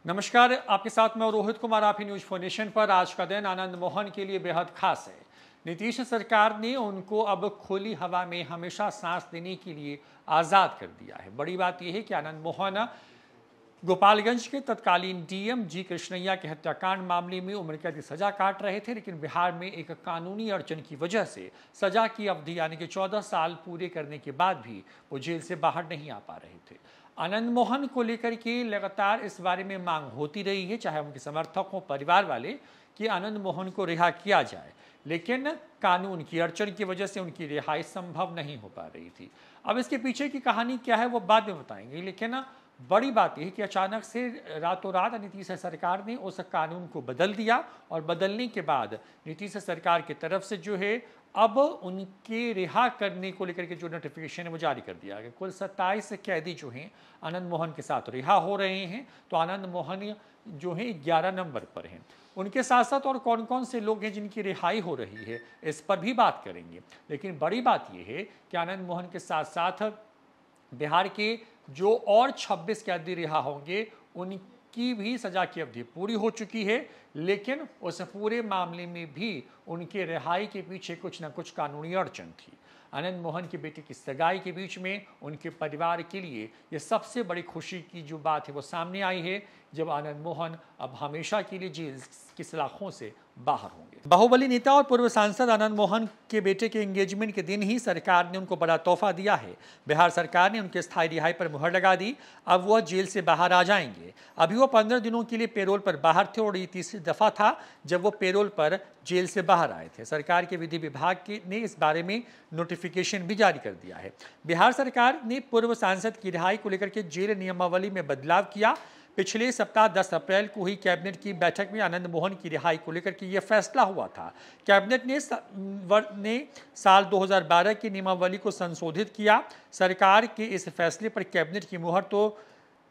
नमस्कार, आपके साथ मैं रोहित कुमार। आप ही न्यूज फोनेशन पर। आज का दिन आनंद मोहन के लिए बेहद खास है। नीतीश सरकार ने उनको अब खुली हवा में हमेशा सांस लेने के लिए आज़ाद कर दिया है। बड़ी बात यह है कि आनंद मोहन गोपालगंज के तत्कालीन डीएम जी कृष्णैया के हत्याकांड मामले में उम्र कैद की सजा काट रहे थे, लेकिन बिहार में एक कानूनी अड़चन की वजह से सजा की अवधि यानी कि 14 साल पूरे करने के बाद भी वो जेल से बाहर नहीं आ पा रहे थे। आनंद मोहन को लेकर के लगातार इस बारे में मांग होती रही है, चाहे उनके समर्थक हो, परिवार वाले, कि आनंद मोहन को रिहा किया जाए, लेकिन कानून की अड़चन की वजह से उनकी रिहाई संभव नहीं हो पा रही थी। अब इसके पीछे की कहानी क्या है वो बाद में बताएंगे, लेकिन बड़ी बात यह है कि अचानक से रातों रात नीतीश सरकार ने उस कानून को बदल दिया और बदलने के बाद नीतीश सरकार की तरफ से जो है अब उनके रिहा करने को लेकर के जो नोटिफिकेशन है वो जारी कर दिया गया। कुल 27 कैदी जो हैं आनंद मोहन के साथ रिहा हो रहे हैं। तो आनंद मोहन जो है 11 नंबर पर हैं। उनके साथ साथ और कौन कौन से लोग हैं जिनकी रिहाई हो रही है, इस पर भी बात करेंगे। लेकिन बड़ी बात यह है कि आनंद मोहन के साथ साथ बिहार के जो और 26 कैदी रिहा होंगे उनकी भी सजा की अवधि पूरी हो चुकी है, लेकिन उस पूरे मामले में भी उनके रिहाई के पीछे कुछ ना कुछ कानूनी अड़चन थी। आनंद मोहन की बेटी की सगाई के बीच में उनके परिवार के लिए यह सबसे बड़ी खुशी की जो बात है वो सामने आई है, जब आनंद मोहन अब हमेशा के लिए जेल की सलाखों से बाहर होंगे। बाहुबली नेता और पूर्व सांसद आनंद मोहन के बेटे के एंगेजमेंट के दिन ही सरकार ने उनको बड़ा तोहफा दिया है। बिहार सरकार ने उनके स्थायी रिहाई पर मुहर लगा दी। अब वह जेल से बाहर आ जाएंगे। अभी वो 15 दिनों के लिए पेरोल पर बाहर थे और ये तीसरी दफा था जब वो पेरोल पर जेल से बाहर आए थे। सरकार के विधि विभाग ने इस बारे में नोटिफिकेशन भी जारी कर दिया है। बिहार सरकार ने पूर्व सांसद की रिहाई को लेकर के जेल नियमावली में बदलाव किया। पिछले सप्ताह 10 अप्रैल को हुई कैबिनेट की बैठक में आनंद मोहन की रिहाई को लेकर के यह फैसला हुआ था। कैबिनेट ने साल 2012 की नियमावली को संशोधित किया। सरकार के इस फैसले पर कैबिनेट की मुहर तो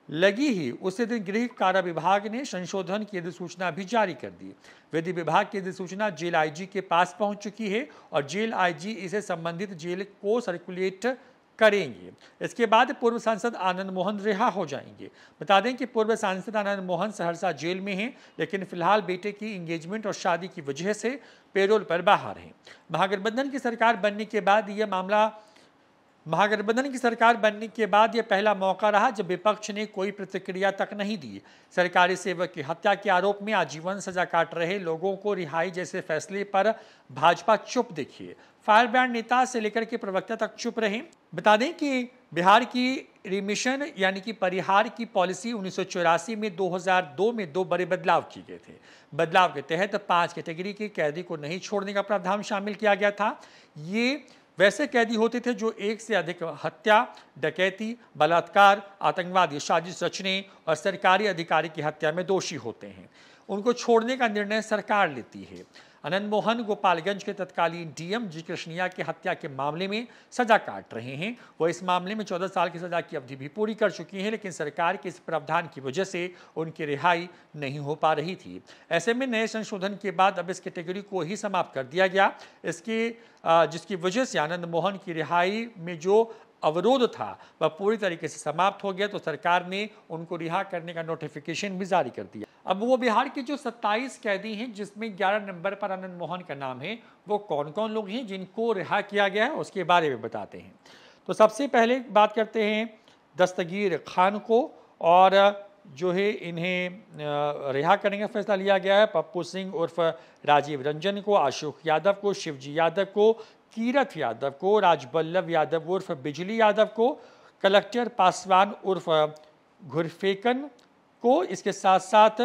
लगी ही, उसी दिन गृह कारा विभाग ने संशोधन की अधिसूचना भी जारी कर दी। विधि विभाग की अधिसूचना जेल आईजी के पास पहुंच चुकी है और जेल आईजी इसे संबंधित जेल को सर्कुलेट करेंगे। इसके बाद पूर्व सांसद आनंद मोहन रिहा हो जाएंगे। बता दें कि पूर्व सांसद आनंद मोहन सहरसा जेल में हैं, लेकिन फिलहाल बेटे की एंगेजमेंट और शादी की वजह से पेरोल पर बाहर हैं। महागठबंधन की सरकार बनने के बाद यह पहला मौका रहा जब विपक्ष ने कोई प्रतिक्रिया तक नहीं दी। सरकारी सेवक की हत्या के आरोप में आजीवन सजा काट रहे लोगों को रिहाई जैसे फैसले पर भाजपा चुप दिखी। फायर ब्रांड नेता से लेकर के प्रवक्ता तक चुप रहे। बता दें कि बिहार की रिमिशन यानी कि परिहार की पॉलिसी 1984 में 2002 में 2 बड़े बदलाव किए गए थे। बदलाव के तहत 5 कैटेगरी के कैदी को नहीं छोड़ने का प्रावधान शामिल किया गया था। ये वैसे कैदी होते थे जो एक से अधिक हत्या, डकैती, बलात्कार, आतंकवादी साजिश रचने और सरकारी अधिकारी की हत्या में दोषी होते हैं। उनको छोड़ने का निर्णय सरकार लेती है। आनंद मोहन गोपालगंज के तत्कालीन डीएम जी कृष्णैया की हत्या के मामले में सजा काट रहे हैं। वो इस मामले में 14 साल की सजा की अवधि भी पूरी कर चुकी हैं, लेकिन सरकार के इस प्रावधान की वजह से उनकी रिहाई नहीं हो पा रही थी। ऐसे में नए संशोधन के बाद अब इस कैटेगरी को ही समाप्त कर दिया गया। जिसकी वजह से आनंद मोहन की रिहाई में जो अवरोध था वह पूरी तरीके से समाप्त हो गया। तो सरकार ने उनको रिहा करने का नोटिफिकेशन भी जारी कर दिया। अब वो बिहार के जो 27 कैदी हैं जिसमें 11 नंबर पर आनंद मोहन का नाम है, वो कौन कौन लोग हैं जिनको रिहा किया गया है उसके बारे में बताते हैं। तो सबसे पहले बात करते हैं दस्तगीर खान को, और जो है इन्हें रिहा करने का फैसला लिया गया है। पप्पू सिंह उर्फ राजीव रंजन को, अशोक यादव को, शिवजी यादव को, कीरत यादव को, राजबल्लभ यादव उर्फ बिजली यादव को, कलेक्टर पासवान उर्फ घुरफेकन को, इसके साथ साथ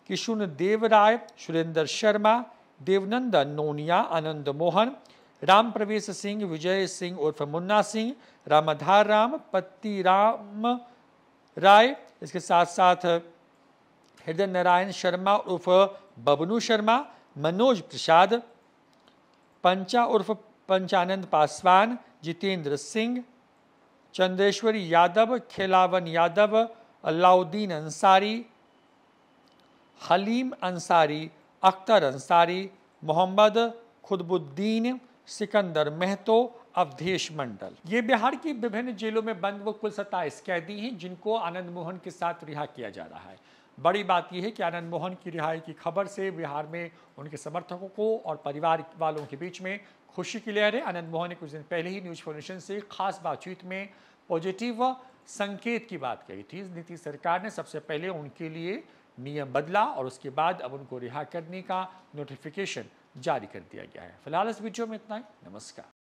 किशुन देव राय, सुरेंद्र शर्मा, देवनंदन नोनिया, आनंद मोहन, राम प्रवेश सिंह, विजय सिंह उर्फ मुन्ना सिंह, रामाधार राम, पत्ती राम राय, इसके साथ साथ हृदय नारायण शर्मा उर्फ बबनू शर्मा, मनोज प्रसाद, पंचा उर्फ पंचानंद पासवान, जितेंद्र सिंह, चंद्रेश्वरी यादव, खिलावन यादव, अलाउद्दीन अंसारी, हलीम अंसारी, अख्तर अंसारी, मोहम्मद खुदबुद्दीन, सिकंदर महतो, अवधेश मंडल। ये बिहार की विभिन्न जेलों में बंद वो कुल 27 कैदी हैं जिनको आनंद मोहन के साथ रिहा किया जा रहा है। बड़ी बात यह है कि आनंद मोहन की रिहाई की खबर से बिहार में उनके समर्थकों को और परिवार वालों के बीच में खुशी की लहर है। आनंद मोहन ने कुछ दिन पहले ही न्यूज फाउंडेशन से खास बातचीत में पॉजिटिव संकेत की बात कही थी। नीतीश सरकार ने सबसे पहले उनके लिए नियम बदला और उसके बाद अब उनको रिहा करने का नोटिफिकेशन जारी कर दिया गया है। फिलहाल इस वीडियो में इतना ही। नमस्कार।